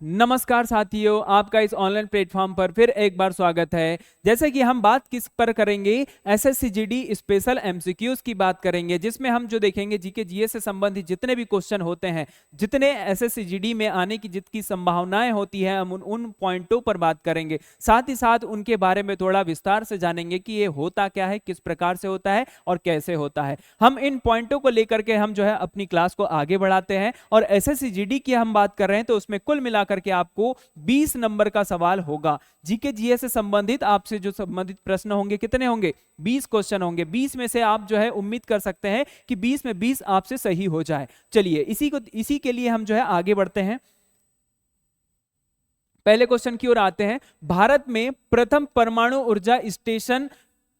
नमस्कार साथियों, आपका इस ऑनलाइन प्लेटफॉर्म पर फिर एक बार स्वागत है। जैसे कि हम बात किस पर करेंगे, एसएससी जीडी स्पेशल एमसीक्यूज की बात करेंगे, जिसमें हम जो देखेंगे जीके जीएस से संबंधित जितने भी क्वेश्चन होते हैं, जितने एसएससी जीडी में आने की जितनी संभावनाएं होती है, हम उन पॉइंटों पर बात करेंगे। साथ ही साथ उनके बारे में थोड़ा विस्तार से जानेंगे कि ये होता क्या है, किस प्रकार से होता है और कैसे होता है। हम इन पॉइंटों को लेकर के हम जो है अपनी क्लास को आगे बढ़ाते हैं। और एसएससी जीडी की हम बात कर रहे हैं तो उसमें कुल मिलाकर के आपको 20 नंबर का सवाल होगा। जीके जीएस से संबंधित आपसे जो संबंधित प्रश्न होंगे, कितने होंगे? 20 क्वेश्चन होंगे। 20 में से आप जो है उम्मीद कर सकते हैं कि 20 में 20 आपसे सही हो जाए। चलिए इसी के लिए हम जो है आगे बढ़ते हैं। पहले क्वेश्चन की ओर आते हैं। भारत में प्रथम परमाणु ऊर्जा स्टेशन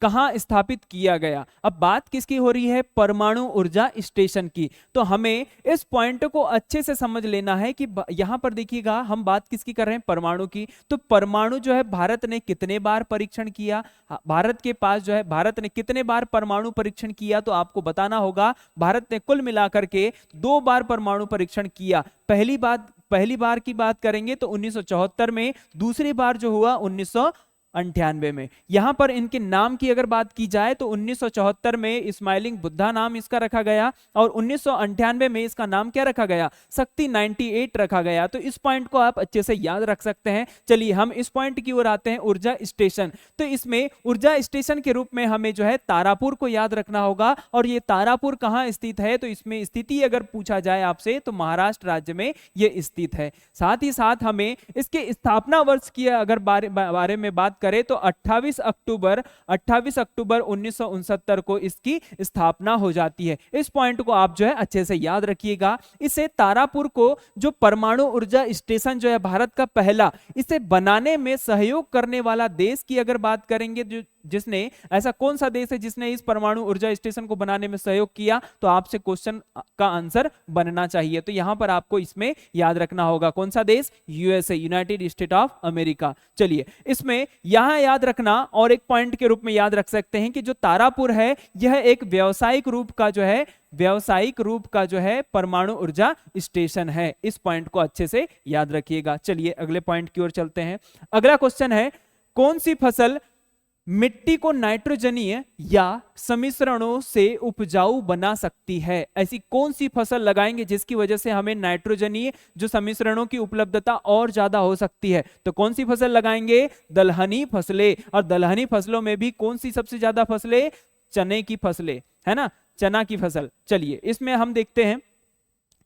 कहां स्थापित किया गया? अब बात किसकी हो रही है? परमाणु ऊर्जा स्टेशन की। तो हमें इस पॉइंट को अच्छे से समझ लेना है कि यहां पर देखिएगा, हम बात किसकी कर रहे हैं? परमाणु की। तो परमाणु जो है भारत ने कितने बार परीक्षण किया? भारत के पास जो है भारत ने कितने बार परमाणु परीक्षण किया? तो आपको बताना होगा। भारत ने कुल मिलाकर के 2 बार परमाणु परीक्षण किया। पहली बार की बात करेंगे तो 1974 में, दूसरी बार जो हुआ 1998 में। यहां पर इनके नाम की अगर बात की जाए तो 1974 में स्माइलिंग बुद्धा नाम इसका रखा गया और 1998 में इसका नाम क्या रखा गया? शक्ति 98 रखा गया। तो इस पॉइंट को आप अच्छे से याद रख सकते हैं। चलिए हम इस पॉइंट की ओर आते हैं, ऊर्जा स्टेशन। तो इसमें ऊर्जा स्टेशन के रूप में हमें जो है तारापुर को याद रखना होगा। और ये तारापुर कहां स्थित है? तो इसमें स्थिति अगर पूछा जाए आपसे तो महाराष्ट्र राज्य में यह स्थित है। साथ ही साथ हमें इसके स्थापना वर्ष की अगर बारे में बात करें तो 28 अक्टूबर 1969 को इसकी स्थापना हो जाती है। इस पॉइंट को आप जो है अच्छे से याद रखिएगा। इसे तारापुर को जो परमाणु ऊर्जा स्टेशन जो है भारत का पहला, इसे बनाने में सहयोग करने वाला देश की अगर बात करेंगे, जिसने ऐसा कौन सा देश है जिसने इस परमाणु ऊर्जा स्टेशन को बनाने में सहयोग किया? तो आपसे क्वेश्चन का आंसर बनना चाहिए। तो यहां पर आपको इसमें याद रखना होगा कौन सा देश? USA, United state of America. चलिए इसमें यहां याद रखना और एक पॉइंट के रूप में याद रख सकते हैं कि जो तारापुर है यह एक व्यावसायिक रूप का जो है परमाणु ऊर्जा स्टेशन है। इस पॉइंट को अच्छे से याद रखिएगा। चलिए अगले पॉइंट की ओर चलते हैं। अगला क्वेश्चन है, कौन सी फसल मिट्टी को नाइट्रोजनीय या सम्मिश्रणों से उपजाऊ बना सकती है? ऐसी कौन सी फसल लगाएंगे जिसकी वजह से हमें नाइट्रोजनीय जो सम्मिश्रणों की उपलब्धता और ज्यादा हो सकती है? तो कौन सी फसल लगाएंगे? दलहनी फसलें। और दलहनी फसलों में भी कौन सी सबसे ज्यादा फसलें? चने की फसलें, है ना, चना की फसल। चलिए इसमें हम देखते हैं,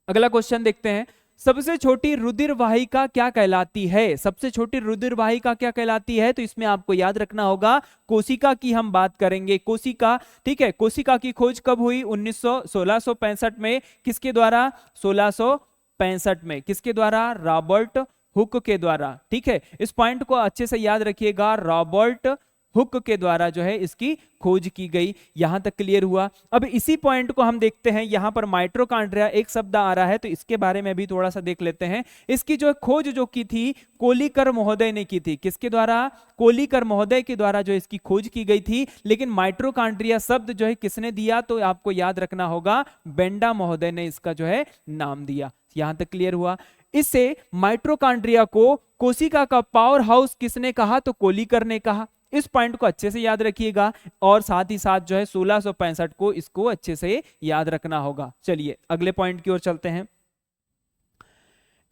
अगला क्वेश्चन देखते हैं। सबसे छोटी रुधिर वाहिका क्या कहलाती है? सबसे छोटी रुधिर वाहिका क्या कहलाती है? तो इसमें आपको याद रखना होगा कोशिका की हम बात करेंगे। कोशिका, ठीक है। कोशिका की खोज कब हुई? 1665 में। किसके द्वारा? 1665 में। किसके द्वारा? रॉबर्ट हुक के द्वारा। ठीक है, इस पॉइंट को अच्छे से याद रखिएगा। रॉबर्ट हुक के द्वारा जो है इसकी खोज की गई। यहां तक क्लियर हुआ। अब इसी पॉइंट को हम देखते हैं, यहां पर माइटोकॉन्ड्रिया एक शब्द आ रहा है तो इसके बारे में भी थोड़ा सा देख लेते हैं। इसकी जो खोज जो की थी कोलिकर महोदय ने की थी। किसके द्वारा? कोलिकर महोदय के द्वारा जो इसकी खोज की गई थी। लेकिन माइटोकॉन्ड्रिया शब्द जो है किसने दिया? तो आपको याद रखना होगा बेंडा महोदय ने इसका जो है नाम दिया। यहां तक क्लियर हुआ। इससे माइटोकॉन्ड्रिया को कोशिका का पावर हाउस किसने कहा? तो कोलिकर ने कहा। इस पॉइंट को अच्छे से याद रखिएगा। और साथ ही साथ जो है 1665 को इसको अच्छे से याद रखना होगा। चलिए अगले पॉइंट की ओर चलते हैं।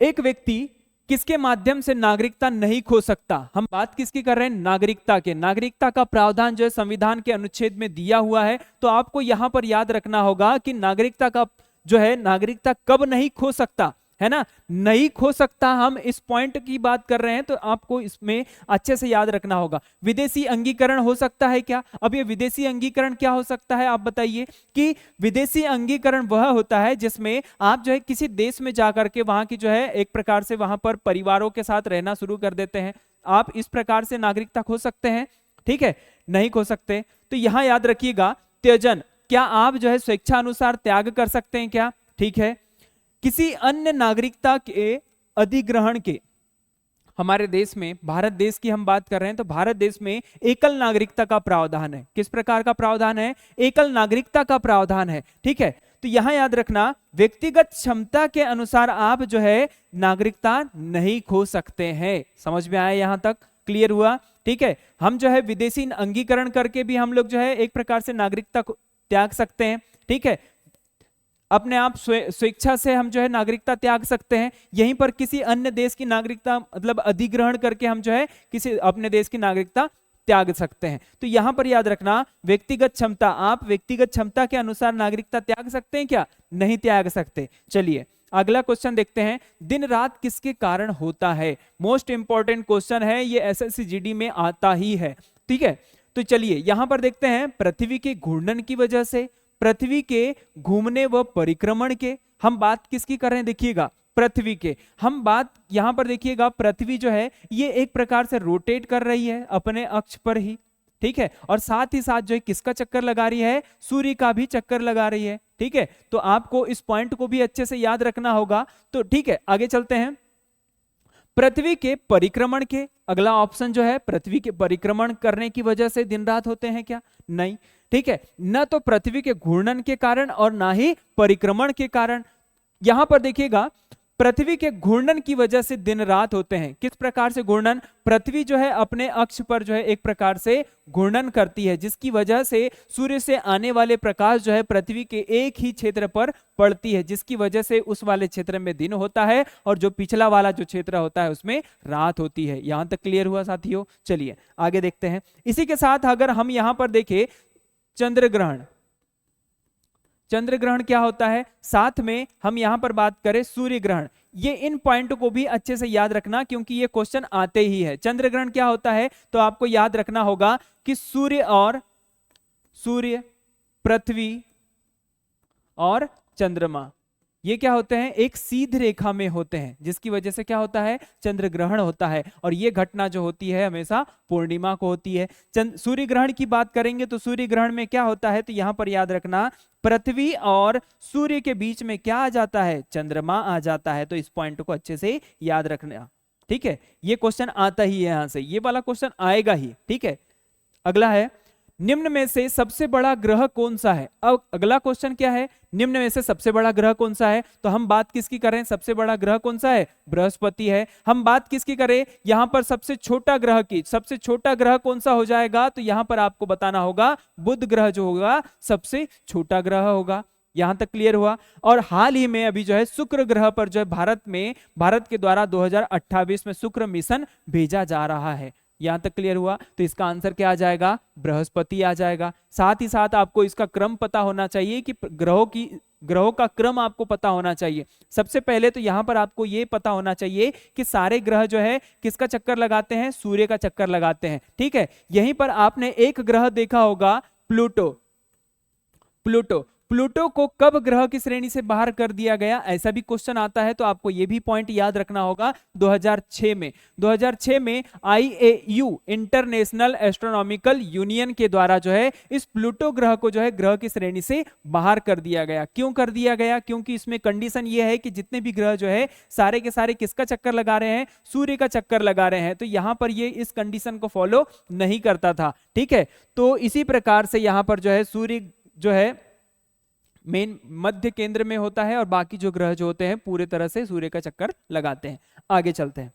एक व्यक्ति किसके माध्यम से नागरिकता नहीं खो सकता? हम बात किसकी कर रहे हैं? नागरिकता के। नागरिकता का प्रावधान जो है संविधान के अनुच्छेद में दिया हुआ है। तो आपको यहां पर याद रखना होगा कि नागरिकता का जो है नागरिकता कब नहीं खो सकता, है ना, नहीं खो सकता। हम इस पॉइंट की बात कर रहे हैं तो आपको इसमें अच्छे से याद रखना होगा। विदेशी अंगीकरण हो सकता है क्या? अब ये विदेशी अंगीकरण क्या हो सकता है? आप बताइए कि विदेशी अंगीकरण वह होता है जिसमें आप जो है किसी देश में जाकर के वहां की जो है एक प्रकार से वहां पर परिवारों के साथ रहना शुरू कर देते हैं। आप इस प्रकार से नागरिकता खो सकते हैं? ठीक है, नहीं खो सकते। तो यहां याद रखिएगा त्यजन, क्या आप जो है स्वेच्छानुसार त्याग कर सकते हैं क्या? ठीक है। किसी अन्य नागरिकता के अधिग्रहण के, हमारे देश में भारत देश की हम बात कर रहे हैं तो भारत देश में एकल नागरिकता का प्रावधान है। किस प्रकार का प्रावधान है? एकल नागरिकता का प्रावधान है। ठीक है, तो तो यहां याद रखना व्यक्तिगत क्षमता के अनुसार आप जो है नागरिकता नहीं खो सकते हैं। समझ में आया यहां तक? क्लियर हुआ? ठीक है, हम जो है विदेशी अंगीकरण करके भी हम लोग जो है एक प्रकार से नागरिकता को त्याग सकते हैं। ठीक है, अपने आप स्वेच्छा से हम जो है नागरिकता त्याग सकते हैं। यहीं पर किसी अन्य देश की नागरिकता मतलब अधिग्रहण करके हम जो है किसी अपने देश की नागरिकता त्याग सकते हैं। तो यहां पर याद रखना व्यक्तिगत क्षमता, आप व्यक्तिगत क्षमता के अनुसार नागरिकता त्याग सकते हैं क्या? नहीं त्याग सकते। चलिए अगला क्वेश्चन देखते हैं, दिन रात किसके कारण होता है? मोस्ट इंपॉर्टेंट क्वेश्चन है ये, एसएससी जीडी में आता ही है। ठीक है, तो चलिए यहां पर देखते हैं, पृथ्वी के घूर्णन की वजह से, पृथ्वी के घूमने व परिक्रमण के। हम बात किसकी कर रहे हैं देखिएगा, पृथ्वी के। हम बात यहां पर देखिएगा, पृथ्वी जो है ये एक प्रकार से रोटेट कर रही है अपने अक्ष पर ही। ठीक है, और साथ ही साथ जो है किसका चक्कर लगा रही है? सूर्य का भी चक्कर लगा रही है। ठीक है, तो आपको इस पॉइंट को भी अच्छे से याद रखना होगा। तो ठीक है, आगे चलते हैं। पृथ्वी के परिक्रमण के, अगला ऑप्शन जो है पृथ्वी के परिक्रमण करने की वजह से दिन रात होते हैं क्या? नहीं। ठीक है, न तो पृथ्वी के घूर्णन के कारण और ना ही परिक्रमण के कारण। यहां पर देखिएगा, पृथ्वी के घूर्णन की वजह से दिन रात होते हैं। किस प्रकार से घूर्णन? पृथ्वी जो है अपने अक्ष पर जो है एक प्रकार से घूर्णन करती है, जिसकी वजह से सूर्य से आने वाले प्रकाश जो है पृथ्वी के एक ही क्षेत्र पर पड़ती है, जिसकी वजह से उस वाले क्षेत्र में दिन होता है और जो पिछला वाला जो क्षेत्र होता है उसमें रात होती है। यहां तक क्लियर हुआ साथियों? चलिए आगे देखते हैं। इसी के साथ अगर हम यहां पर देखें चंद्र ग्रहण, चंद्र ग्रहण क्या होता है, साथ में हम यहां पर बात करें सूर्य ग्रहण। ये इन पॉइंट को भी अच्छे से याद रखना क्योंकि ये क्वेश्चन आते ही है। चंद्र ग्रहण क्या होता है तो आपको याद रखना होगा कि सूर्य, पृथ्वी और चंद्रमा ये क्या होते हैं, एक सीधी रेखा में होते हैं, जिसकी वजह से क्या होता है, चंद्र ग्रहण होता है। और ये घटना जो होती है हमेशा पूर्णिमा को होती है। सूर्य ग्रहण की बात करेंगे तो सूर्य ग्रहण में क्या होता है, तो यहां पर याद रखना पृथ्वी और सूर्य के बीच में क्या आ जाता है, चंद्रमा आ जाता है। तो इस पॉइंट को अच्छे से याद रखना। ठीक है, ये क्वेश्चन आता ही है, यहां से ये वाला क्वेश्चन आएगा ही। ठीक है, अगला है, निम्न में से सबसे बड़ा ग्रह कौन सा है? अब अगला क्वेश्चन क्या है, निम्न में से सबसे बड़ा ग्रह कौन सा है? तो हम बात किसकी करें, सबसे बड़ा ग्रह कौन सा है, बृहस्पति है। हम बात किसकी करें, यहां पर सबसे छोटा ग्रह की, सबसे छोटा ग्रह कौन सा हो जाएगा, तो यहां पर आपको बताना होगा बुध ग्रह जो होगा सबसे छोटा ग्रह होगा। यहां तक क्लियर हुआ? और हाल ही में अभी जो है शुक्र ग्रह पर जो है भारत के द्वारा 2028 में शुक्र मिशन भेजा जा रहा है। यहां तक क्लियर हुआ? तो इसका आंसर क्या आ जाएगा, बृहस्पति आ जाएगा। साथ ही साथ आपको इसका क्रम पता होना चाहिए कि ग्रहों का क्रम आपको पता होना चाहिए। सबसे पहले तो यहां पर आपको यह पता होना चाहिए कि सारे ग्रह जो है किसका चक्कर लगाते हैं, सूर्य का चक्कर लगाते हैं। ठीक है, यहीं पर आपने एक ग्रह देखा होगा, प्लूटो को कब ग्रह की श्रेणी से बाहर कर दिया गया, ऐसा भी क्वेश्चन आता है। तो आपको यह भी पॉइंट याद रखना होगा। 2006 में IAU इंटरनेशनल एस्ट्रोनॉमिकल यूनियन के द्वारा जो है इस प्लूटो ग्रह को जो है ग्रह की श्रेणी से बाहर कर दिया गया। क्यों कर दिया गया? क्योंकि इसमें कंडीशन यह है कि जितने भी ग्रह जो है सारे के सारे किसका चक्कर लगा रहे हैं, सूर्य का चक्कर लगा रहे हैं। तो यहां पर ये इस कंडीशन को फॉलो नहीं करता था। ठीक है, तो इसी प्रकार से यहां पर जो है सूर्य जो है मेन मध्य केंद्र में होता है और बाकी जो ग्रह जो होते हैं पूरे तरह से सूर्य का चक्कर लगाते हैं। आगे चलते हैं।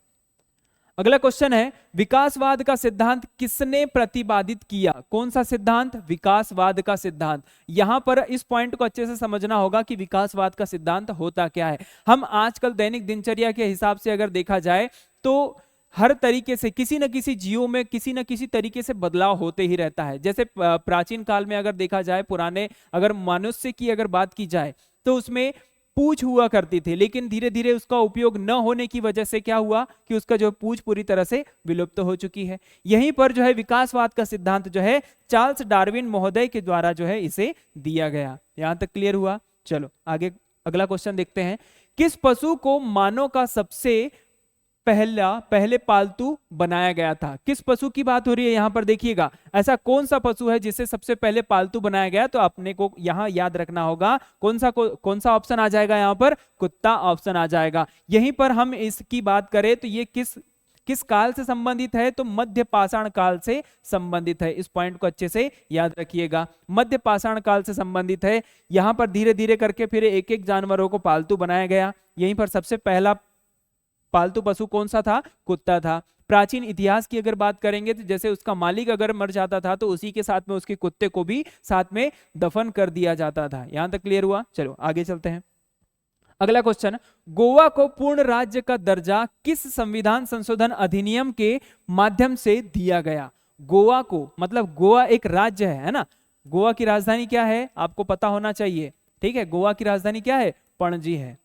अगला क्वेश्चन है, विकासवाद का सिद्धांत किसने प्रतिपादित किया? कौन सा सिद्धांत? विकासवाद का सिद्धांत। यहां पर इस पॉइंट को अच्छे से समझना होगा कि विकासवाद का सिद्धांत होता क्या है। हम आजकल दैनिक दिनचर्या के हिसाब से अगर देखा जाए तो हर तरीके से किसी न किसी जीवों में किसी न किसी तरीके से बदलाव होते ही रहता है। जैसे प्राचीन काल में अगर देखा जाए, पुराने अगर मनुष्य की अगर बात की जाए तो उसमें पूंछ हुआ करती थी, लेकिन धीरे धीरे उसका उपयोग न होने की वजह से क्या हुआ कि उसका जो पूंछ पूरी तरह से विलुप्त हो चुकी है। यहीं पर जो है विकासवाद का सिद्धांत जो है चार्ल्स डार्विन महोदय के द्वारा जो है इसे दिया गया। यहां तक क्लियर हुआ? चलो आगे अगला क्वेश्चन देखते हैं। किस पशु को मानव का सबसे पहले पालतू बनाया गया था? किस पशु की बात हो रही है यहां पर देखिएगा। ऐसा कौन सा पशु है जिसे सबसे पहले पालतू बनाया गया? तो अपने को यहां याद रखना होगा कौन सा ऑप्शन आ जाएगा, यहां पर कुत्ता ऑप्शन आ जाएगा। यहीं पर हम इसकी बात करें तो ये किस काल से संबंधित है, तो मध्य पाषाण काल से संबंधित है। इस पॉइंट को अच्छे से याद रखिएगा, मध्य पाषाण काल से संबंधित है। यहां पर धीरे धीरे करके फिर एक एक जानवरों को पालतू बनाया गया। यहीं पर सबसे पहला पालतू पशु कौन सा था, कुत्ता था। प्राचीन इतिहास की अगर बात करेंगे तो जैसे उसका मालिक अगर मर जाता था तो उसी के साथ में उसके कुत्ते को भी साथ में दफन कर दिया जाता था। यहां तक क्लियर हुआ? चलो आगे चलते हैं। अगला क्वेश्चन, गोवा को पूर्ण राज्य का दर्जा किस संविधान संशोधन अधिनियम के माध्यम से दिया गया? गोवा को, मतलब गोवा एक राज्य है ना। गोवा की राजधानी क्या है आपको पता होना चाहिए, ठीक है। गोवा की राजधानी क्या है? पणजी है।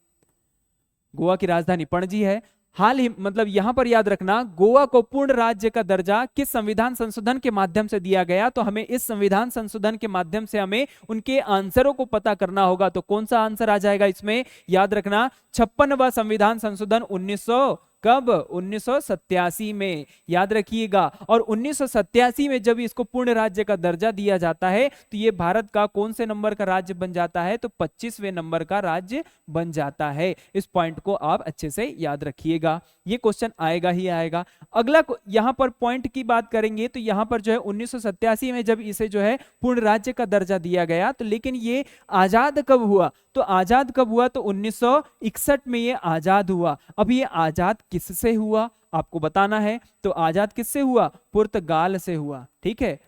गोवा की राजधानी पणजी है। हाल ही, मतलब यहां पर याद रखना, गोवा को पूर्ण राज्य का दर्जा किस संविधान संशोधन के माध्यम से दिया गया, तो हमें इस संविधान संशोधन के माध्यम से हमें उनके आंसरों को पता करना होगा। तो कौन सा आंसर आ जाएगा इसमें? याद रखना 56वां संविधान संशोधन 1900 कब? 1987 में, याद रखिएगा। और 1987 में जब इसको पूर्ण राज्य का दर्जा दिया जाता है तो ये भारत का कौन से नंबर का राज्य बन जाता है? तो 25वें नंबर का राज्य बन जाता है। इस पॉइंट को आप अच्छे से याद रखिएगा, ये क्वेश्चन आएगा ही आएगा। अगला यहां पर पॉइंट की बात करेंगे तो यहां पर जो है 1987 में जब इसे जो है पूर्ण राज्य का दर्जा दिया गया, तो लेकिन ये आजाद कब हुआ? तो आजाद कब हुआ? तो 1961 में ये आजाद हुआ। अब ये आजाद किससे हुआ आपको बताना है। तो आजाद किससे हुआ? पुर्तगाल से हुआ, ठीक है।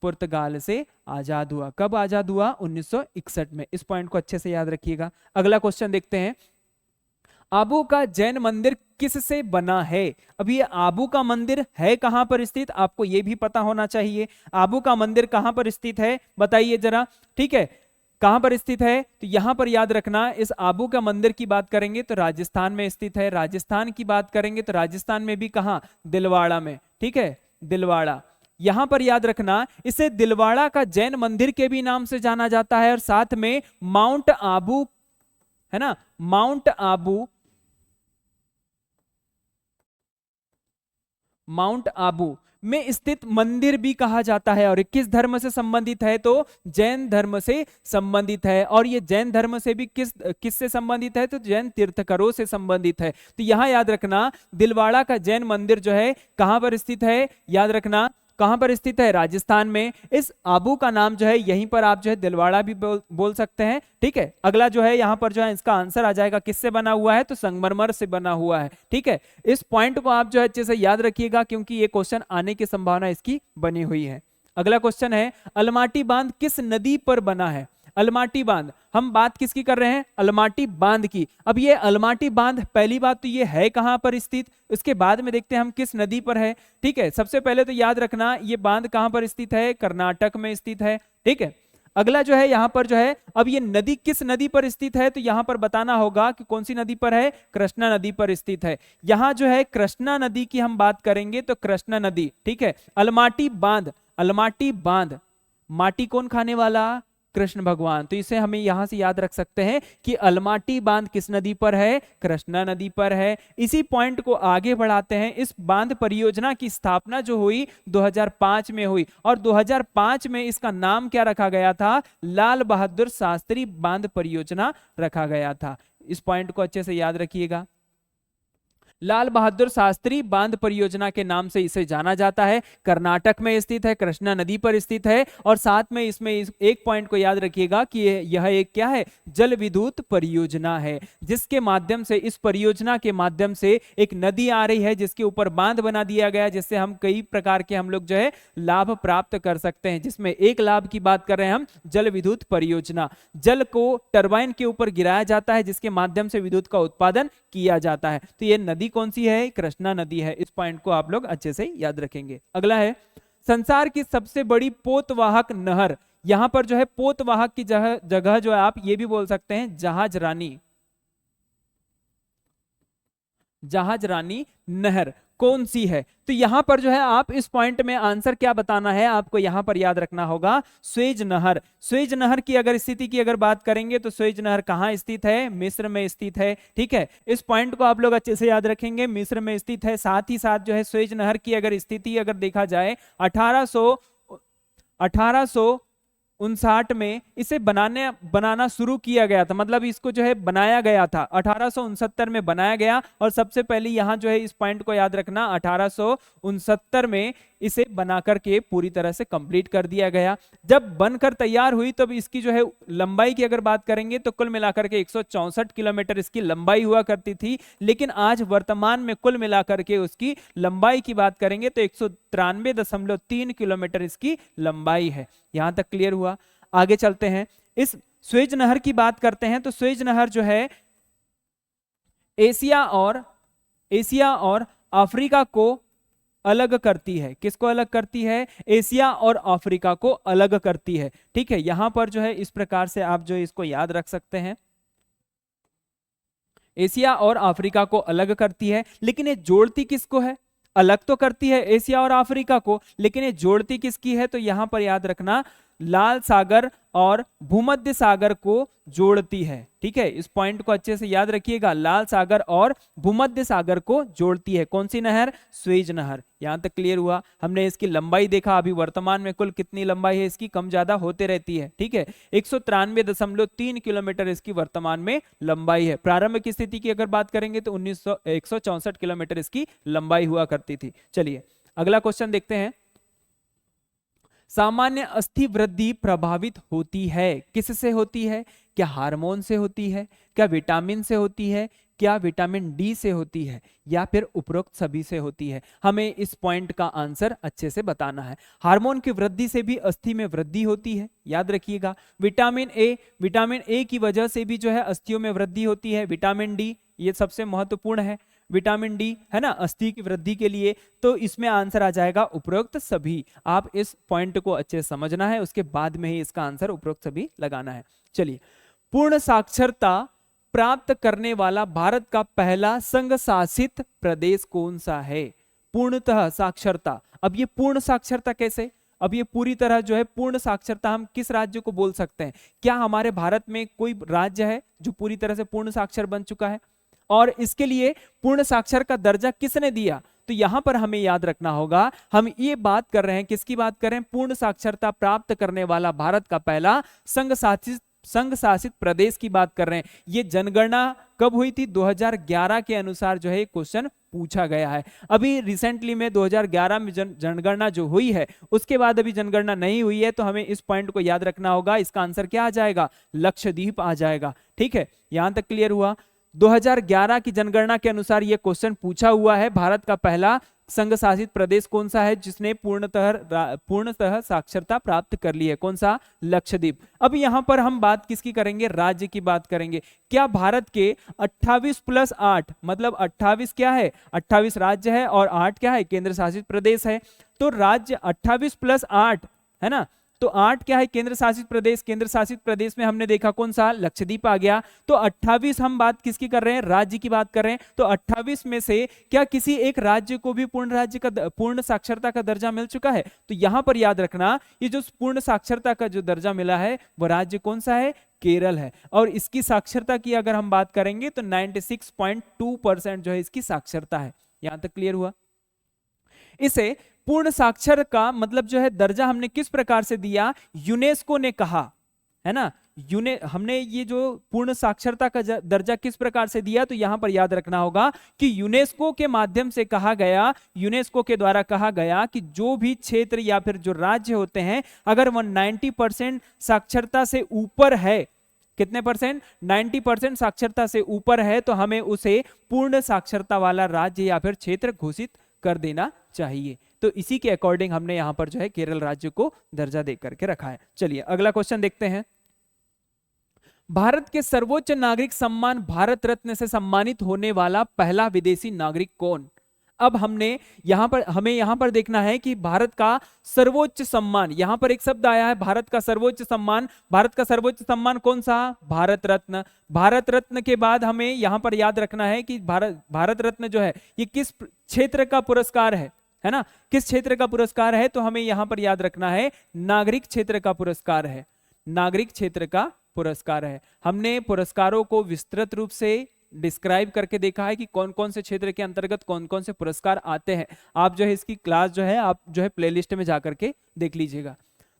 पुर्तगाल से आजाद हुआ। कब आजाद हुआ? 1961 में। इस पॉइंट को अच्छे से याद रखिएगा। अगला क्वेश्चन देखते हैं, आबू का जैन मंदिर किससे बना है? अब ये आबू का मंदिर है कहां पर स्थित, आपको ये भी पता होना चाहिए। आबू का मंदिर कहां पर स्थित है बताइए जरा, ठीक है। कहां पर स्थित है? तो यहां पर याद रखना, इस आबू का मंदिर की बात करेंगे तो राजस्थान में स्थित है। राजस्थान की बात करेंगे तो राजस्थान में भी कहां? दिलवाड़ा में, ठीक है, दिलवाड़ा। यहां पर याद रखना, इसे दिलवाड़ा का जैन मंदिर के भी नाम से जाना जाता है, और साथ में माउंट आबू है ना, माउंट आबू में स्थित मंदिर भी कहा जाता है। और किस धर्म से संबंधित है? तो जैन धर्म से संबंधित है। और ये जैन धर्म से भी किससे संबंधित है? तो जैन तीर्थकरों से संबंधित है। तो यहां याद रखना, दिलवाड़ा का जैन मंदिर जो है कहां पर स्थित है? याद रखना कहां पर स्थित है? राजस्थान में। इस आबू का नाम जो है यहीं पर आप जो है दिलवाड़ा भी बोल सकते हैं, ठीक है। अगला जो है यहां पर जो है इसका आंसर आ जाएगा किससे बना हुआ है? तो संगमरमर से बना हुआ है, ठीक है। इस पॉइंट को आप जो है अच्छे से याद रखिएगा, क्योंकि ये क्वेश्चन आने की संभावना इसकी बनी हुई है। अगला क्वेश्चन है, अलमाटी बांध किस नदी पर बना है? अलमाटी बांध, हम बात किसकी कर रहे हैं? अलमाटी बांध की। अब ये अलमाटी बांध, पहली बात तो ये है कहां पर स्थित, उसके बाद में देखते हैं हम किस नदी पर है, ठीक है। सबसे पहले तो याद रखना, ये बांध कहां पर स्थित है? कर्नाटक में स्थित है, ठीक है। अगला जो है यहां पर जो है, अब ये नदी किस नदी पर स्थित है? तो यहां पर बताना होगा कि कौन सी नदी पर है? कृष्णा नदी पर स्थित है। यहां जो है कृष्णा नदी की हम बात करेंगे तो कृष्णा नदी, ठीक है। अलमाटी बांध, अलमाटी बांध, माटी कौन खाने वाला? कृष्ण भगवान। तो इसे हमें यहां से याद रख सकते हैं कि अलमाटी बांध किस नदी पर है? कृष्णा नदी पर है। इसी पॉइंट को आगे बढ़ाते हैं। इस बांध परियोजना की स्थापना जो हुई 2005 में हुई, और 2005 में इसका नाम क्या रखा गया था? लाल बहादुर शास्त्री बांध परियोजना रखा गया था। इस पॉइंट को अच्छे से याद रखिएगा। लाल बहादुर शास्त्री बांध परियोजना के नाम से इसे जाना जाता है। कर्नाटक में स्थित है, कृष्णा नदी पर स्थित है। और साथ में इसमें एक पॉइंट को याद रखिएगा कि यह एक क्या है? जल विद्युत परियोजना है, जिसके माध्यम से, इस परियोजना के माध्यम से एक नदी आ रही है जिसके ऊपर बांध बना दिया गया, जिससे हम कई प्रकार के हम लोग जो है लाभ प्राप्त कर सकते हैं। जिसमें एक लाभ की बात कर रहे हैं हम, जल विद्युत परियोजना। जल को टरबाइन के ऊपर गिराया जाता है जिसके माध्यम से विद्युत का उत्पादन किया जाता है। तो ये नदी कौन सी है? कृष्णा नदी है। इस पॉइंट को आप लोग अच्छे से याद रखेंगे। अगला है, संसार की सबसे बड़ी पोतवाहक नहर। यहां पर जो है पोतवाहक की जगह जो है आप ये भी बोल सकते हैं जहाज रानी, जहाज रानी नहर कौन सी है? तो यहां पर जो है आप इस पॉइंट में आंसर क्या बताना है आपको, यहां पर याद रखना होगा स्वेज नहर। स्वेज नहर की अगर स्थिति की अगर बात करेंगे तो स्वेज नहर कहां स्थित है? मिस्र में स्थित है, ठीक है। इस पॉइंट को आप लोग अच्छे से याद रखेंगे, मिस्र में स्थित है। साथ ही साथ जो है स्वेज नहर की अगर स्थिति अगर देखा जाए 1800 1959 में इसे बनाना शुरू किया गया था, मतलब इसको जो है बनाया गया था 1869 में बनाया गया। और सबसे पहले यहाँ जो है इस पॉइंट को याद रखना, 1869 में इसे बना करके पूरी तरह से कंप्लीट कर दिया गया। जब बनकर तैयार हुई तब इसकी जो है लंबाई की अगर बात करेंगे तो कुल मिलाकर के 164 किलोमीटर इसकी लंबाई हुआ करती थी, लेकिन आज वर्तमान में कुल मिलाकर के उसकी लंबाई की बात करेंगे तो 193.3 किलोमीटर इसकी लंबाई है। यहां तक क्लियर हुआ। आगे चलते हैं, इस स्वेज नहर की बात करते हैं। तो स्वेज नहर जो है एशिया और अफ्रीका को अलग करती है। किसको अलग करती है? एशिया और अफ्रीका को अलग करती है। ठीक है, यहां पर जो है इस प्रकार से आप जो इसको याद रख सकते हैं, एशिया और अफ्रीका को अलग करती है। लेकिन ये जोड़ती किसको है? अलग तो करती है एशिया और अफ्रीका को, लेकिन ये जोड़ती किसकी है? तो यहां पर याद रखना, लाल सागर और भूमध्य सागर को जोड़ती है। ठीक है, इस पॉइंट को अच्छे से याद रखिएगा, लाल सागर और भूमध्य सागर को जोड़ती है। कौन सी नहर? स्वेज नहर। यहां तक क्लियर हुआ। हमने इसकी लंबाई देखा, अभी वर्तमान में कुल कितनी लंबाई है इसकी, कम ज्यादा होते रहती है। ठीक है, 193.3 किलोमीटर इसकी वर्तमान में लंबाई है। प्रारंभ की स्थिति की अगर बात करेंगे तो 164 किलोमीटर इसकी लंबाई हुआ करती थी। चलिए अगला क्वेश्चन देखते हैं। सामान्य अस्थि वृद्धि प्रभावित होती है, किससे होती है? क्या हार्मोन से होती है? क्या विटामिन से होती है? क्या विटामिन डी से होती है? या फिर उपरोक्त सभी से होती है? हमें इस पॉइंट का आंसर अच्छे से बताना है। हार्मोन की वृद्धि से भी अस्थि में वृद्धि होती है, याद रखिएगा। विटामिन ए की वजह से भी जो है अस्थियों में वृद्धि होती है। विटामिन डी ये सबसे महत्वपूर्ण है, विटामिन डी है ना, अस्थि की वृद्धि के लिए। तो इसमें आंसर आ जाएगा उपरोक्त सभी। आप इस पॉइंट को अच्छे से समझना है, उसके बाद में ही इसका आंसर उपरोक्त सभी लगाना है। चलिए, पूर्ण साक्षरता प्राप्त करने वाला भारत का पहला संघ शासित प्रदेश कौन सा है? पूर्णतः साक्षरता। अब ये पूर्ण साक्षरता कैसे? अब ये पूरी तरह जो है पूर्ण साक्षरता हम किस राज्य को बोल सकते हैं? क्या हमारे भारत में कोई राज्य है जो पूरी तरह से पूर्ण साक्षर बन चुका है? और इसके लिए पूर्ण साक्षर का दर्जा किसने दिया? तो यहां पर हमें याद रखना होगा, हम ये बात कर रहे हैं, किसकी बात कर रहे हैं? पूर्ण साक्षरता प्राप्त करने वाला भारत का पहला संघ शासित प्रदेश की बात कर रहे हैं। ये जनगणना कब हुई थी? 2011 के अनुसार जो है क्वेश्चन पूछा गया है। अभी रिसेंटली में 2011 में जनगणना जो हुई है, उसके बाद अभी जनगणना नहीं हुई है। तो हमें इस पॉइंट को याद रखना होगा, इसका आंसर क्या आ जाएगा? लक्षद्वीप आ जाएगा। ठीक है, यहां तक क्लियर हुआ। 2011 की जनगणना के अनुसार यह क्वेश्चन पूछा हुआ है, भारत का पहला संघ शासित प्रदेश कौन सा है जिसने पूर्णतः साक्षरता प्राप्त कर ली है? कौन सा? लक्षद्वीप। अब यहां पर हम बात किसकी करेंगे? राज्य की बात करेंगे। क्या भारत के 28+8 मतलब 28 क्या है? 28 राज्य है और 8 क्या है? केंद्र शासित प्रदेश है। तो राज्य 28+8 है ना, तो 8 क्या है? केंद्र शासित प्रदेश। केंद्र शासित प्रदेश में हमने देखा कौन सा? लक्षद्वीप आ गया। तो 28 हम बात किसकी कर रहे हैं? राज्य की बात कर रहे हैं। तो 28 में से क्या किसी एक राज्य को भी पूर्ण साक्षरता का दर्जा मिल चुका है? तो यहां पर याद रखना, ये जो पूर्ण साक्षरता का जो दर्जा मिला है वो राज्य कौन सा है? केरल है। और इसकी साक्षरता की अगर हम बात करेंगे तो 96.2% जो है इसकी साक्षरता है। यहां तक क्लियर हुआ। इसे पूर्ण साक्षर का मतलब जो है दर्जा हमने किस प्रकार से दिया? यूनेस्को ने कहा है ना, हमने ये जो पूर्ण साक्षरता का दर्जा किस प्रकार से दिया? तो यहां पर याद रखना होगा कि यूनेस्को के माध्यम से कहा गया, यूनेस्को के द्वारा कहा गया कि जो भी क्षेत्र या फिर जो राज्य होते हैं, अगर वो 90% साक्षरता से ऊपर है, कितने परसेंट? 90% साक्षरता से ऊपर है, तो हमें उसे पूर्ण साक्षरता वाला राज्य या फिर क्षेत्र घोषित कर देना चाहिए। तो इसी के अकॉर्डिंग हमने यहां पर जो है केरल राज्य को दर्जा दे करके रखा है। चलिए अगला क्वेश्चन देखते हैं। भारत के सर्वोच्च नागरिक सम्मान भारत रत्न से सम्मानित होने वाला पहला विदेशी नागरिक कौन? अब हमें यहां पर देखना है कि भारत का सर्वोच्च सम्मान, यहां पर एक शब्द आया है भारत का सर्वोच्च सम्मान। भारत का सर्वोच्च सम्मान कौन सा? भारत रत्न। भारत रत्न के बाद हमें यहां पर याद रखना है कि भारत रत्न जो है ये किस क्षेत्र का पुरस्कार है ना, किस क्षेत्र का पुरस्कार है? तो हमें यहां पर याद रखना है नागरिक क्षेत्र का पुरस्कार है। नागरिक क्षेत्र का पुरस्कार है। हमने पुरस्कारों को विस्तृत रूप से डिस्क्राइब करके देखा है कि कौन कौन से क्षेत्र के अंतर्गत कौन कौन से पुरस्कार आते हैं। आप जो है इसकी क्लास जो है आप जो है प्लेलिस्ट में जाकर के देख लीजिएगा।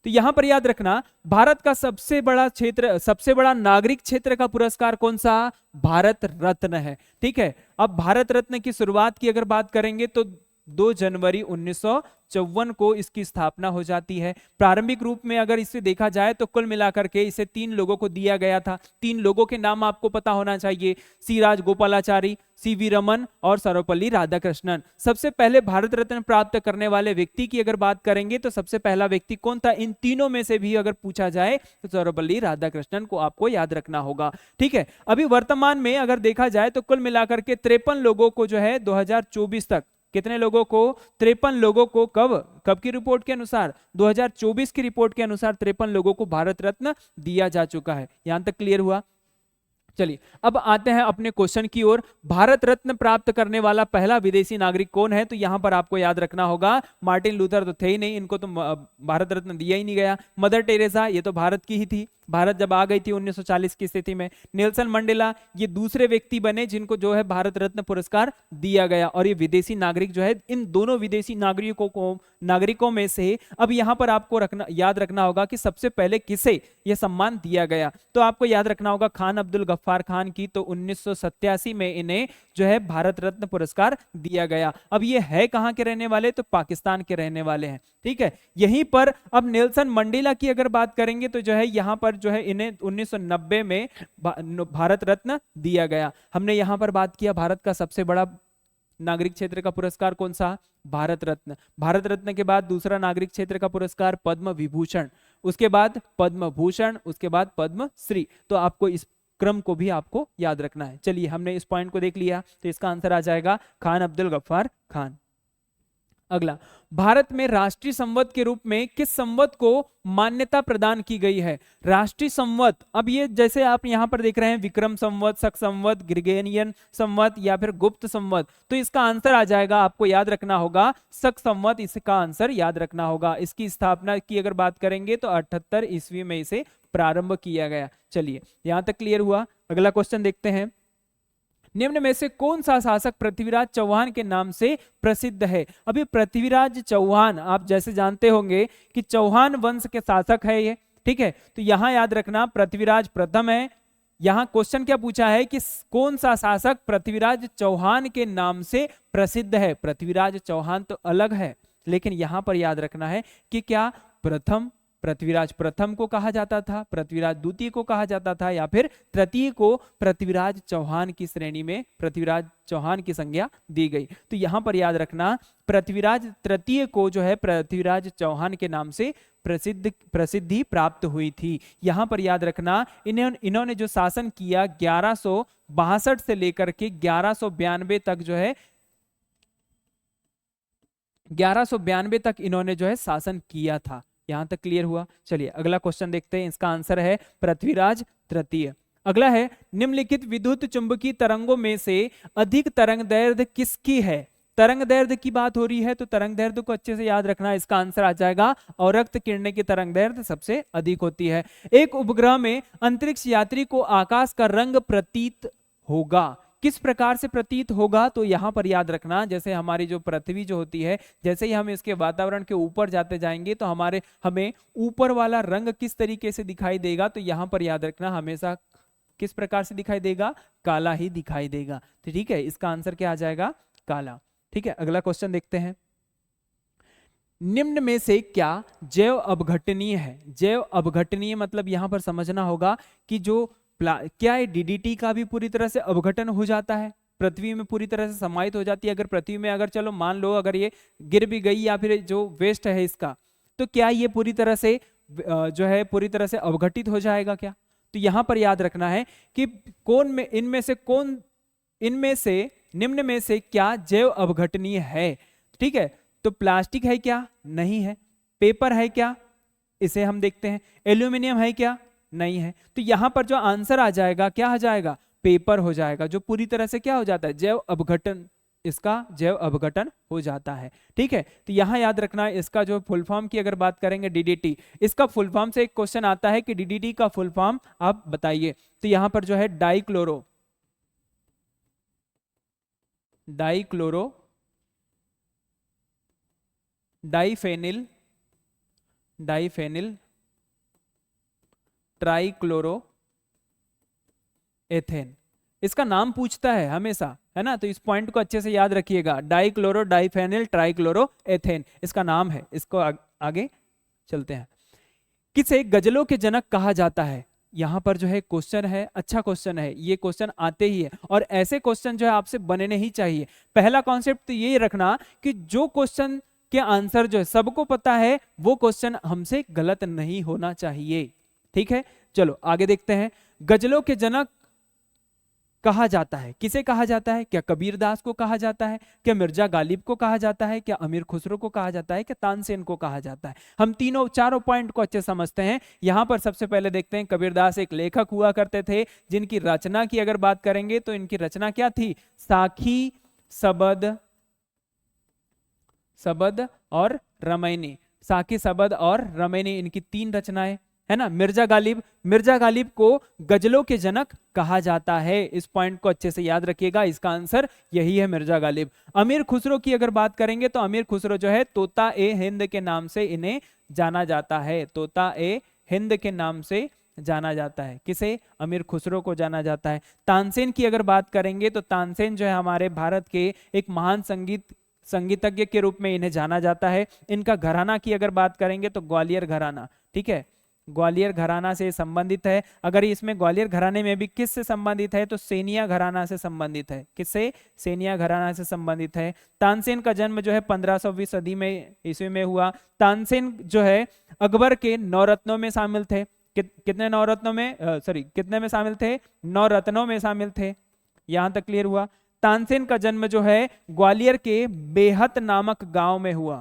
तो यहां पर याद रखना, भारत का सबसे बड़ा क्षेत्र, सबसे बड़ा नागरिक क्षेत्र का पुरस्कार कौन सा? भारत रत्न है। ठीक है, अब भारत रत्न की शुरुआत की अगर बात करेंगे तो 2 जनवरी 1954 को इसकी स्थापना हो जाती है। प्रारंभिक रूप में अगर इसे देखा जाए तो कुल मिलाकर के इसे 3 लोगों को दिया गया था। 3 लोगों के नाम आपको पता होना चाहिए, सी राजगोपालाचारी, सीवी रमन और सर्वपल्ली राधाकृष्णन। सबसे पहले भारत रत्न प्राप्त करने वाले व्यक्ति की अगर बात करेंगे तो सबसे पहला व्यक्ति कौन था? इन तीनों में से भी अगर पूछा जाए तो सर्वपल्ली राधाकृष्णन को आपको याद रखना होगा। ठीक है, अभी वर्तमान में अगर देखा जाए तो कुल मिलाकर के 53 लोगों को जो है 2024 तक, कितने लोगों को? 53 लोगों को। कब की रिपोर्ट के अनुसार? 2024 की रिपोर्ट के अनुसार 53 लोगों को भारत रत्न दिया जा चुका है। यहां तक क्लियर हुआ? चलिए अब आते हैं अपने क्वेश्चन की ओर। भारत रत्न प्राप्त करने वाला पहला विदेशी नागरिक कौन है? तो यहां पर आपको याद रखना होगा, मार्टिन लूथर तो थे ही नहीं, इनको तो भारत रत्न दिया ही नहीं गया। मदर टेरेसा, ये तो भारत की ही थी, भारत जब आ गई थी 1940 की स्थिति में। नेल्सन मंडेला, ये दूसरे व्यक्ति बने जिनको जो है भारत रत्न पुरस्कार दिया गया। और ये विदेशी नागरिक जो है, इन दोनों विदेशी नागरिकों में से अब यहां पर आपको याद रखना होगा कि सबसे पहले किसे यह सम्मान दिया गया। तो आपको याद रखना होगा खान अब्दुल गफ्फार खान की, तो 1987 में इन्हें जो है भारत रत्न पुरस्कार दिया गया। अब ये है कहां के रहने वाले? तो पाकिस्तान के रहने वाले हैं। ठीक है, यहीं पर अब नेल्सन मंडेला की अगर बात करेंगे तो जो है यहां पर जो है इन्हें 1990 में भारत रत्न दिया गया। हमने यहां पर बात किया भारत का सबसे बड़ा नागरिक क्षेत्र का पुरस्कार कौन सा? भारत रत्न। भारत रत्न के बाद दूसरा नागरिक क्षेत्र का पुरस्कार पद्म विभूषण, उसके बाद पद्म भूषण, उसके बाद पद्म श्री। तो आपको इस क्रम को भी आपको याद रखना है। चलिए हमने इस पॉइंट को देख लिया, तो इसका आंसर आ जाएगा खान अब्दुल गफ्फार खान। अगला, भारत में राष्ट्रीय संवत के रूप में किस संवत को मान्यता प्रदान की गई है? राष्ट्रीय संवत, अब ये जैसे आप यहां पर देख रहे हैं विक्रम संवत, शक संवत, ग्रेगोरियन संवत या फिर गुप्त संवत, तो इसका आंसर आ जाएगा, आपको याद रखना होगा शक संवत, इसका आंसर याद रखना होगा। इसकी स्थापना की अगर बात करेंगे तो 78 ईस्वी में इसे प्रारंभ किया गया। चलिए यहां तक क्लियर हुआ? अगला क्वेश्चन देखते हैं। निम्न में से कौन सा शासक पृथ्वीराज चौहान के नाम से प्रसिद्ध है? अभी पृथ्वीराज चौहान आप जैसे जानते होंगे कि चौहान वंश के शासक है ये। ठीक है, तो यहां याद रखना पृथ्वीराज प्रथम है। यहां क्वेश्चन क्या पूछा है कि कौन सा शासक पृथ्वीराज चौहान के नाम से प्रसिद्ध है? पृथ्वीराज चौहान तो अलग है, लेकिन यहां पर याद रखना है कि क्या प्रथम पृथ्वीराज प्रथम को कहा जाता था, पृथ्वीराज द्वितीय को कहा जाता था, या फिर तृतीय को पृथ्वीराज चौहान की श्रेणी में पृथ्वीराज चौहान की संज्ञा दी गई। तो यहां पर याद रखना पृथ्वीराज तृतीय को जो है पृथ्वीराज चौहान के नाम से प्रसिद्धि प्राप्त हुई थी। यहां पर याद रखना इन्होंने जो शासन किया 1162 से लेकर के 1192 तक जो है 1192 तक इन्होंने जो है शासन किया था। यहां तक क्लियर हुआ? चलिए अगला क्वेश्चन देखते हैं, इसका आंसर है पृथ्वीराज तृतीय। अगला है, निम्नलिखित विद्युत चुंबकीय तरंगों में से अधिक तरंग दैर्घ्य किसकी है? तरंग दैर्घ्य की बात हो रही है तो तरंग दैर्घ्य को अच्छे से याद रखना, इसका आंसर आ जाएगा अवरक्त किरणें की तरंग दैर्घ्य सबसे अधिक होती है। एक उपग्रह में अंतरिक्ष यात्री को आकाश का रंग प्रतीत होगा, किस प्रकार से प्रतीत होगा? तो यहां पर याद रखना जैसे हमारी जो पृथ्वी जो होती है, जैसे ही हम इसके वातावरण के ऊपर जाते जाएंगे तो हमें ऊपर वाला रंग किस तरीके से दिखाई देगा? तो यहां पर याद रखना हमेशा किस प्रकार से दिखाई देगा? काला ही दिखाई देगा। तो ठीक है, इसका आंसर क्या आ जाएगा? काला। ठीक है, अगला क्वेश्चन देखते हैं। निम्न में से क्या जैव अपघटनीय है? जैव अपघटनीय मतलब यहां पर समझना होगा कि जो क्या है डीडीटी का भी पूरी तरह से अपघटन हो जाता है, पृथ्वी में पूरी तरह से समाहित हो जाती है। अगर पृथ्वी में अगर चलो मान लो अगर ये गिर भी गई या फिर जो वेस्ट है इसका, तो क्या ये पूरी तरह से जो है पूरी तरह से अवघटित हो जाएगा क्या? तो यहां पर याद रखना है कि इनमें से निम्न में से क्या जैव अपघटनीय है? ठीक है, तो प्लास्टिक है क्या? नहीं है। पेपर है क्या? इसे हम देखते हैं। एल्यूमिनियम है क्या? नहीं है। तो यहां पर जो आंसर आ जाएगा क्या आ जाएगा? पेपर हो जाएगा, जो पूरी तरह से क्या हो जाता है? जैव अपघटन, इसका जैव अपघटन हो जाता है। ठीक है, तो यहां याद रखना इसका जो फुल फॉर्म की अगर बात करेंगे डीडीटी, इसका फुल फॉर्म से एक क्वेश्चन आता है कि डीडीटी का फुल फॉर्म आप बताइए। तो यहां पर जो है डाइफेनिल डाइफेनिल ट्राइक्लोरो एथेन। इसका नाम पूछता है हमेशा, है ना, तो इस पॉइंट को अच्छे से याद रखिएगा। डाइक्लोरो डाइफेनिल ट्राइक्लोरो एथेन इसका नाम है। इसको आगे चलते हैं। किसे गजलों के जनक कहा जाता है? यहाँ पर जो है क्वेश्चन है, अच्छा क्वेश्चन है, ये क्वेश्चन आते ही है और ऐसे क्वेश्चन जो है आपसे बनने ही चाहिए। पहला कॉन्सेप्ट तो ये रखना कि जो क्वेश्चन के आंसर जो है सबको पता है, वो क्वेश्चन हमसे गलत नहीं होना चाहिए। ठीक है, चलो आगे देखते हैं। गजलों के जनक कहा जाता है, किसे कहा जाता है? क्या कबीरदास को कहा जाता है? क्या मिर्जा गालिब को कहा जाता है? क्या अमीर खुसरो को कहा जाता है? क्या तानसेन को कहा जाता है? हम तीनों चारों पॉइंट को अच्छे समझते हैं। यहां पर सबसे पहले देखते हैं, कबीरदास एक लेखक हुआ करते थे, जिनकी रचना की अगर बात करेंगे तो इनकी रचना क्या थी? साखी, सबद और रमैनी। साखी, सबद और रमैनी, इनकी 3 रचनाएं, है ना। मिर्जा गालिब को गजलों के जनक कहा जाता है। इस पॉइंट को अच्छे से याद रखिएगा, इसका आंसर यही है, मिर्जा गालिब। अमीर खुसरो की अगर बात करेंगे तो अमीर खुसरो जो है तोता ए हिंद के नाम से इन्हें जाना जाता है। तोता ए हिंद के नाम से जाना जाता है। किसे? अमीर खुसरो को जाना जाता है। तानसेन की अगर बात करेंगे तो तानसेन जो है हमारे भारत के एक महान संगीतज्ञ के रूप में इन्हें जाना जाता है। इनका घराना की अगर बात करेंगे तो ग्वालियर घराना, ठीक है, ग्वालियर घराना से संबंधित है। अगर इसमें ग्वालियर घराने में भी किस से संबंधित है तो सेनिया घराना से संबंधित है। किससे? सेनिया घराना से संबंधित है। तानसेन का जन्म जो है 1520 सदी में ईस्वी में हुआ। तानसेन जो है अकबर के 9 रत्नों में शामिल थे। कितने 9 रत्नों में, कितने में शामिल थे? 9 रत्नों में शामिल थे। यहां तक क्लियर हुआ। तानसेन का जन्म जो है ग्वालियर के बेहत नामक गांव में हुआ।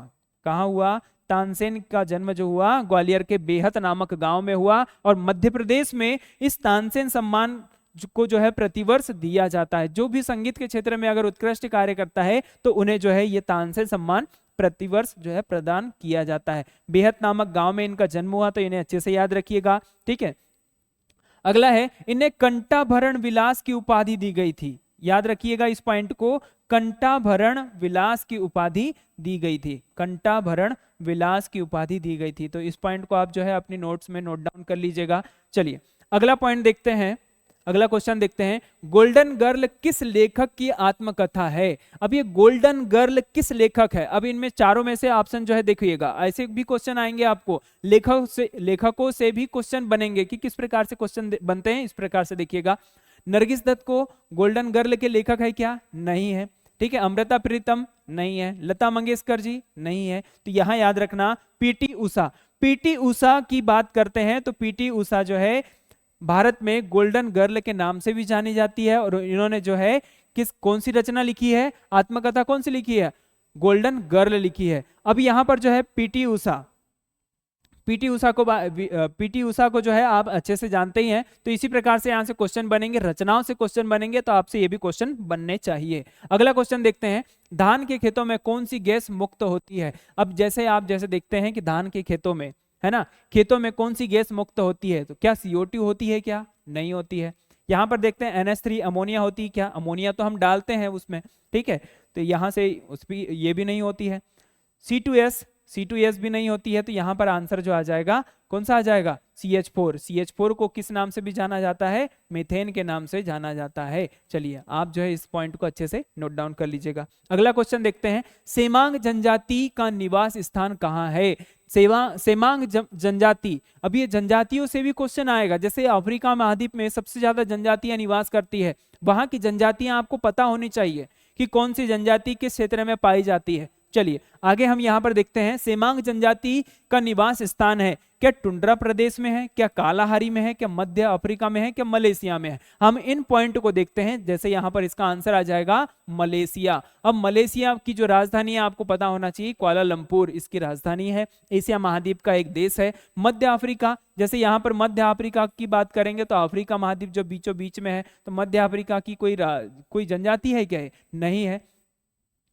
कहां हुआ? तानसेन का जन्म जो हुआ ग्वालियर के बेहत नामक गांव में हुआ। और मध्य प्रदेश में इस तानसेन सम्मान को जो है प्रतिवर्ष दिया जाता है। जो भी संगीत के क्षेत्र में अगर उत्कृष्ट कार्य करता है तो उन्हें जो है ये तानसेन सम्मान प्रतिवर्ष जो है प्रदान किया जाता है। बेहत नामक गांव में इनका जन्म हुआ, तो इन्हें अच्छे से याद रखिएगा। ठीक है, अगला है, इन्हें कंटाभरण विलास की उपाधि दी गई थी। याद रखिएगा इस पॉइंट को, कंटाभरण विलास की उपाधि दी गई थी। कंटाभरण विलास की उपाधि दी गई थी। तो इस पॉइंट को आप जो है अपनी नोट्स में नोट डाउन कर लीजिएगा। चलिए अगला पॉइंट देखते हैं, अगला क्वेश्चन देखते हैं। गोल्डन गर्ल किस लेखक की आत्मकथा है? अब ये गोल्डन गर्ल किस लेखक है? अब इनमें चारों में से ऑप्शन जो है देखिएगा, ऐसे भी क्वेश्चन आएंगे आपको, लेखकों से भी क्वेश्चन बनेंगे कि किस प्रकार से क्वेश्चन बनते हैं। इस प्रकार से देखिएगा, नरगिस दत्त को गोल्डन गर्ल के लेखक है क्या? नहीं है। ठीक है, अमृता प्रीतम नहीं है। लता मंगेशकर जी नहीं है। तो यहां याद रखना पीटी उषा। पीटी उषा की बात करते हैं तो पीटी उषा जो है भारत में गोल्डन गर्ल के नाम से भी जानी जाती है। और इन्होंने जो है कौन सी रचना लिखी है? आत्मकथा कौन सी लिखी है? गोल्डन गर्ल लिखी है। अब यहां पर जो है पीटी उषा को जो है आप अच्छे से जानते ही हैं। तो इसी प्रकार से यहाँ से क्वेश्चन बनेंगे, रचनाओं से क्वेश्चन बनेंगे, तो आपसे ये भी क्वेश्चन बनने चाहिए। अगला क्वेश्चन देखते हैं, धान के खेतों में कौन सी गैस मुक्त होती है? अब आप जैसे देखते हैं कि धान के खेतों में, है ना, खेतों में कौन सी गैस मुक्त होती है? तो क्या CO2 होती है? क्या नहीं होती है। यहाँ पर देखते हैं NH3 अमोनिया होती है क्या? अमोनिया तो हम डालते हैं उसमें, ठीक है, तो यहाँ से ये भी नहीं होती है। C2S भी नहीं होती है। तो यहां पर आंसर जो आ जाएगा कौन सा आ जाएगा? CH4 को किस नाम से भी जाना जाता है? मीथेन के नाम से जाना जाता है। चलिए आप जो है इस पॉइंट को अच्छे से नोट डाउन कर लीजिएगा। अगला क्वेश्चन देखते हैं, सेमांग जनजाति का निवास स्थान कहाँ है? सेमांग जनजाति, अब ये जनजातियों से भी क्वेश्चन आएगा। जैसे अफ्रीका महाद्वीप में सबसे ज्यादा जनजातियां निवास करती है, वहां की जनजातियां आपको पता होनी चाहिए कि कौन सी जनजाति किस क्षेत्र में पाई जाती है। चलिए आगे हम यहां पर देखते हैं, सेमांग जनजाति का निवास स्थान है क्या टुंड्रा प्रदेश में है, क्या कालाहारी में है, क्या मध्य अफ्रीका में है, क्या मलेशिया में है? हम इन पॉइंट को देखते हैं। जैसे यहां पर इसका आंसर आ जाएगा मलेशिया। अब मलेशिया की जो राजधानी है आपको पता होना चाहिए, कुआलालंपुर इसकी राजधानी है। एशिया महाद्वीप का एक देश है। मध्य अफ्रीका, जैसे यहाँ पर मध्य अफ्रीका की बात करेंगे तो अफ्रीका महाद्वीप जो बीचों बीच में है, तो मध्य अफ्रीका की कोई जनजाति है क्या? नहीं है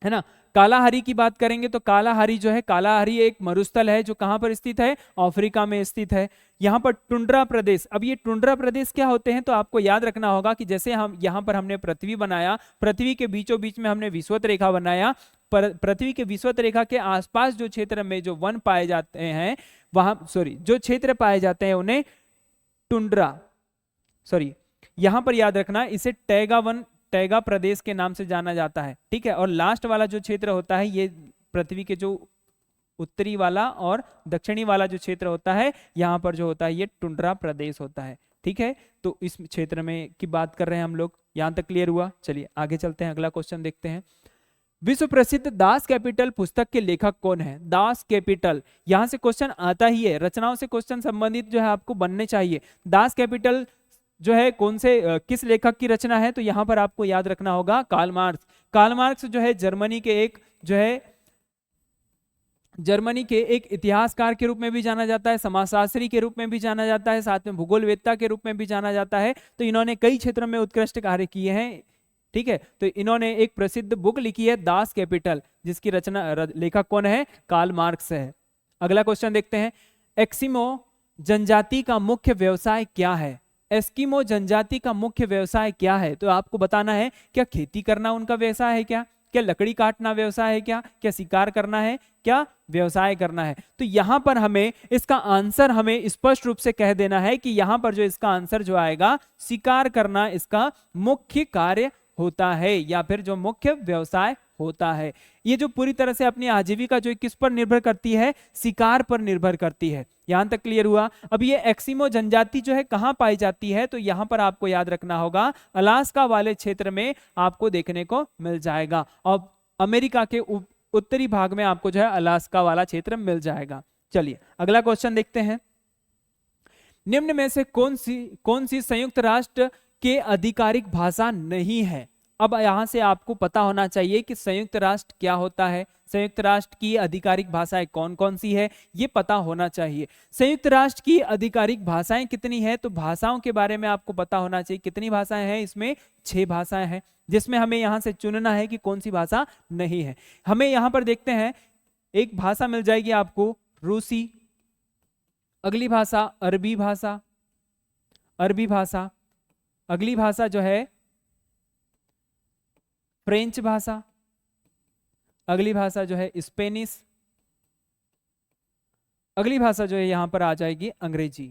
ना। कालाहारी की बात करेंगे तो कालाहारी जो है, कालाहारी एक मरुस्थल है जो कहां पर स्थित है? अफ्रीका में स्थित है। यहाँ पर टुंड्रा प्रदेश, अब ये टुंड्रा प्रदेश क्या होते हैं? तो आपको याद रखना होगा कि जैसे हम यहाँ पर हमने पृथ्वी बनाया, पृथ्वी के बीचों बीच में हमने विषुवत रेखा बनाया, पृथ्वी के विषुवत रेखा के आसपास जो क्षेत्र में जो वन पाए जाते हैं, वहां जो क्षेत्र पाए जाते हैं उन्हें टुंड्रा, यहां पर याद रखना, इसे टैगा प्रदेश के नाम से जाना जाता है, ठीक है। और लास्ट वाला जो क्षेत्र होता है, ये पृथ्वी के जो उत्तरी वाला और दक्षिणी वाला जो क्षेत्र होता है, यहाँ पर जो होता है ये टुंड्रा प्रदेश होता है, ठीक है। तो इस क्षेत्र में की बात कर रहे हैं हम लोग, यहां तक क्लियर हुआ। चलिए आगे चलते हैं, अगला क्वेश्चन देखते हैं। विश्व प्रसिद्ध दास कैपिटल पुस्तक के लेखक कौन है? दास कैपिटल, यहां से क्वेश्चन आता ही है, रचनाओं से क्वेश्चन संबंधित जो है आपको बनने चाहिए। दास कैपिटल जो है कौन से किस लेखक की रचना है? तो यहां पर आपको याद रखना होगा कार्ल मार्क्स। कार्ल मार्क्स जो है जर्मनी के एक इतिहासकार के रूप में भी जाना जाता है, समाजशास्त्री के रूप में भी जाना जाता है, साथ में भूगोलवेत्ता के रूप में भी जाना जाता है। तो इन्होंने कई क्षेत्रों में उत्कृष्ट कार्य किए हैं, ठीक है। तो इन्होंने एक प्रसिद्ध बुक लिखी है दास कैपिटल, जिसकी लेखक कौन है? कार्ल मार्क्स है। अगला क्वेश्चन देखते हैं। एस्किमो जनजाति का मुख्य व्यवसाय क्या है? एस्किमो जनजाति का मुख्य व्यवसाय क्या है? तो आपको बताना है, क्या खेती करना उनका व्यवसाय है, क्या लकड़ी काटना व्यवसाय है, क्या शिकार करना है, क्या व्यवसाय करना है? तो यहां पर हमें इसका आंसर हमें स्पष्ट रूप से कह देना है कि यहां पर जो इसका आंसर जो आएगा, शिकार करना इसका मुख्य कार्य होता है, या फिर जो मुख्य व्यवसाय होता है। ये जो पूरी तरह से अपनी आजीविका जो किस पर निर्भर करती है? शिकार पर निर्भर करती है। यहां तक क्लियर हुआ। अब ये एस्किमो जनजाति जो है कहां पाई जाती है? तो यहां पर आपको याद रखना होगा, अलास्का वाले क्षेत्र में आपको देखने को मिल जाएगा, और अमेरिका के उत्तरी भाग में आपको जो है अलास्का वाला क्षेत्र मिल जाएगा। चलिए अगला क्वेश्चन देखते हैं। निम्न में से कौन सी संयुक्त राष्ट्र के आधिकारिक भाषा नहीं है? अब यहां से आपको पता होना चाहिए कि संयुक्त राष्ट्र क्या होता है, संयुक्त राष्ट्र की आधिकारिक भाषाएं कौन कौन सी है, ये पता होना चाहिए। संयुक्त राष्ट्र की आधिकारिक भाषाएं कितनी है? तो भाषाओं के बारे में आपको पता होना चाहिए। कितनी भाषाएं हैं? इसमें 6 भाषाएं हैं, जिसमें हमें यहां से चुनना है कि कौन सी भाषा नहीं है। हमें यहां पर देखते हैं, एक भाषा मिल जाएगी आपको रूसी, अगली भाषा अरबी भाषा, अगली भाषा जो है फ्रेंच भाषा, अगली भाषा जो है स्पेनिश, अगली भाषा जो है यहां पर आ जाएगी अंग्रेजी,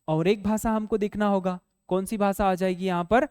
और एक भाषा हमको देखना होगा, कौन सी भाषा आ जाएगी यहां पर?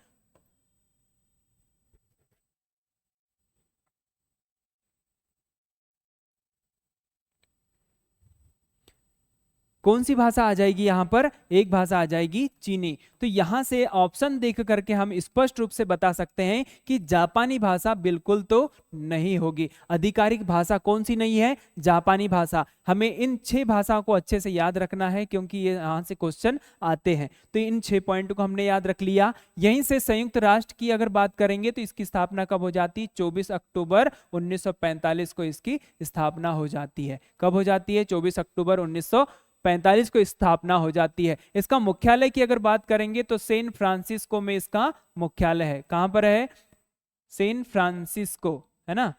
कौन सी भाषा आ जाएगी यहां पर? एक भाषा आ जाएगी चीनी। तो यहां से ऑप्शन देख करके हम स्पष्ट रूप से बता सकते हैं कि जापानी भाषा बिल्कुल तो नहीं होगी। आधिकारिक भाषा कौन सी नहीं है? जापानी भाषा। हमें इन 6 भाषाओं को अच्छे से याद रखना है, क्योंकि ये यहां से क्वेश्चन आते हैं। तो इन 6 पॉइंट को हमने याद रख लिया। यहीं से संयुक्त राष्ट्र की अगर बात करेंगे तो इसकी स्थापना कब हो जाती है? 24 अक्टूबर 1945 को इसकी स्थापना हो जाती है। कब हो जाती है? 24 अक्टूबर 1945 को स्थापना हो जाती है। इसका मुख्यालय की अगर बात करेंगे तो सैन फ्रांसिस्को में इसका मुख्यालय है। कहां पर है? सैन फ्रांसिस्को, है ना।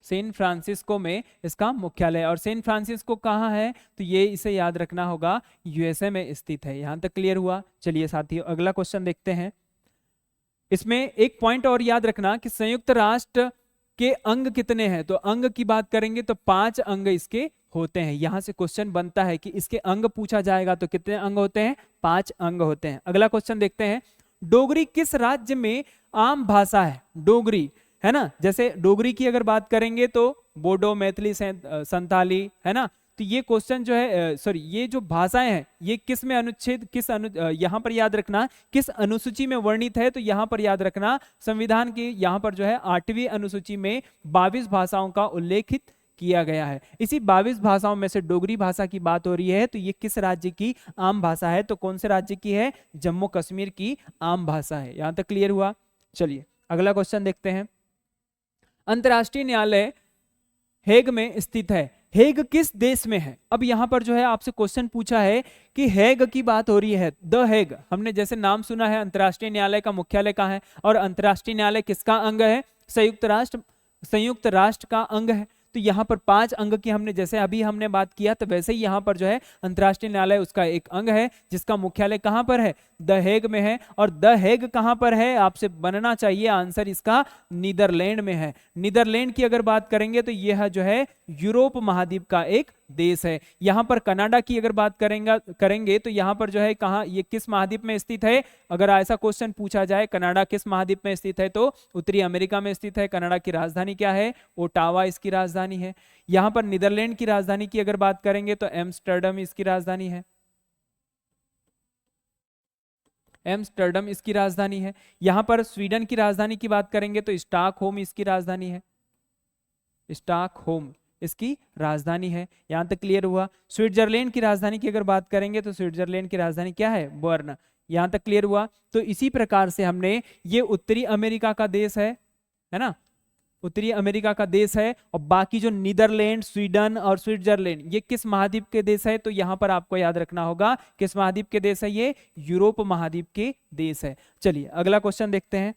सैन फ्रांसिस्को में इसका मुख्यालय है। और सैन फ्रांसिस्को कहाँ है? तो ये इसे याद रखना होगा, यूएसए में स्थित है। यहां तक क्लियर हुआ। चलिए साथियों अगला क्वेश्चन देखते हैं। इसमें एक पॉइंट और याद रखना कि संयुक्त राष्ट्र के अंग कितने हैं? तो अंग की बात करेंगे तो 5 अंग इसके होते हैं। यहां से क्वेश्चन बनता है कि इसके अंग पूछा जाएगा तो कितने अंग होते हैं? 5 अंग होते हैं। अगला क्वेश्चन देखते हैं। डोगरी किस राज्य में आम भाषा है? डोगरी, है ना। जैसे डोगरी की अगर बात करेंगे तो बोडो, मैथिली, संथाली, है ना। तो ये क्वेश्चन जो है ये जो भाषाएं हैं ये किस में अनुच्छेद यहाँ पर याद रखना किस अनुसूची में वर्णित है? तो यहाँ पर याद रखना संविधान की यहाँ पर जो है 8वीं अनुसूची में 22 भाषाओं का उल्लेखित किया गया है। इसी 22 भाषाओं में से डोगरी भाषा की बात हो रही है। तो ये किस राज्य की आम भाषा है? तो कौन से राज्य की है? जम्मू कश्मीर की आम भाषा है। यहां तक क्लियर हुआ। चलिए अगला क्वेश्चन देखते हैं। अंतरराष्ट्रीय न्यायालय हेग में स्थित है। हेग किस देश में है? अब यहां पर जो है आपसे क्वेश्चन पूछा है कि हेग की बात हो रही है, द हेग। हमने जैसे नाम सुना है, अंतरराष्ट्रीय न्यायालय का मुख्यालय कहाँ है? और अंतरराष्ट्रीय न्यायालय किसका अंग है? संयुक्त राष्ट्र का अंग है। तो यहाँ पर 5 अंग की हमने जैसे अभी हमने बात किया तो वैसे ही यहाँ पर जो है अंतर्राष्ट्रीय न्यायालय उसका एक अंग है जिसका मुख्यालय कहाँ पर है, द हेग में है। और द हेग कहाँ पर है, आपसे बनना चाहिए आंसर इसका नीदरलैंड में है। नीदरलैंड की अगर बात करेंगे तो यह जो है यूरोप महाद्वीप का एक देश है। यहाँ पर कनाडा की अगर बात करेंगे तो यहाँ पर जो है कहाँ, ये किस महाद्वीप में स्थित है, अगर ऐसा क्वेश्चन पूछा जाए कनाडा किस महाद्वीप में स्थित है तो उत्तरी अमेरिका में स्थित है। कनाडा की राजधानी क्या है, ओटावा इसकी राजधानी है। यहाँ पर नीदरलैंड की राजधानी की अगर बात करेंगे तो एम्स्टर्डम इसकी राजधानी है, एम्स्टर्डम इसकी राजधानी है। यहाँ पर स्वीडन की राजधानी की बात करेंगे तो स्टॉकहोम इसकी राजधानी है, स्टॉकहोम इसकी राजधानी है। यहां तक क्लियर हुआ। स्विट्जरलैंड की राजधानी की अगर बात करेंगे तो स्विट्जरलैंड की राजधानी क्या है, बर्न। यहां तक क्लियर हुआ। तो इसी प्रकार से हमने ये उत्तरी अमेरिका का देश है ना, उत्तरी अमेरिका का देश है। और बाकी जो नीदरलैंड, स्वीडन और स्विट्जरलैंड ये किस महाद्वीप के देश है, तो यहां पर आपको याद रखना होगा किस महाद्वीप के देश है, ये यूरोप महाद्वीप के देश है। चलिए अगला क्वेश्चन देखते हैं।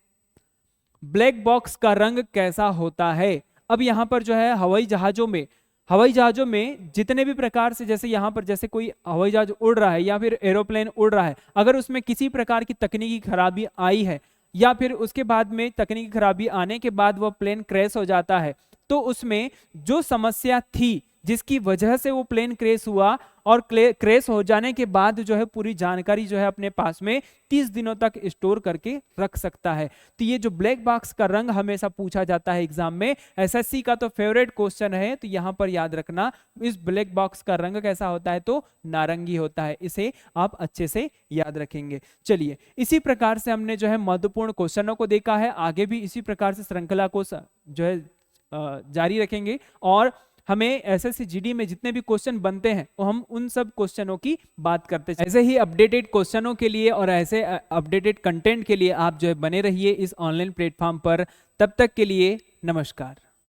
ब्लैक बॉक्स का रंग कैसा होता है। अब यहाँ पर जो है हवाई जहाजों में जितने भी प्रकार से, जैसे यहाँ पर जैसे कोई हवाई जहाज उड़ रहा है या फिर एरोप्लेन उड़ रहा है, अगर उसमें किसी प्रकार की तकनीकी खराबी आई है या फिर उसके बाद में तकनीकी खराबी आने के बाद वो प्लेन क्रैश हो जाता है, तो उसमें जो समस्या थी जिसकी वजह से वो प्लेन क्रैश हुआ और क्रैश हो जाने के बाद जो है पूरी जानकारी जो है अपने पास में 30 दिनों तक स्टोर करके रख सकता है। तो ये जो ब्लैक बॉक्स का रंग हमेशा पूछा जाता है एग्जाम में, एसएससी का तो फेवरेट क्वेश्चन है। तो यहाँ पर याद रखना इस ब्लैक बॉक्स का रंग कैसा होता है, तो नारंगी होता है। इसे आप अच्छे से याद रखेंगे। चलिए इसी प्रकार से हमने जो है महत्वपूर्ण क्वेश्चनों को देखा है, आगे भी इसी प्रकार से श्रृंखला को जो है जारी रखेंगे। और हमें एसएससी जीडी में जितने भी क्वेश्चन बनते हैं वो हम उन सब क्वेश्चनों की बात करते हैं। ऐसे ही अपडेटेड क्वेश्चनों के लिए और ऐसे अपडेटेड कंटेंट के लिए आप जो है बने रहिए इस ऑनलाइन प्लेटफॉर्म पर। तब तक के लिए नमस्कार।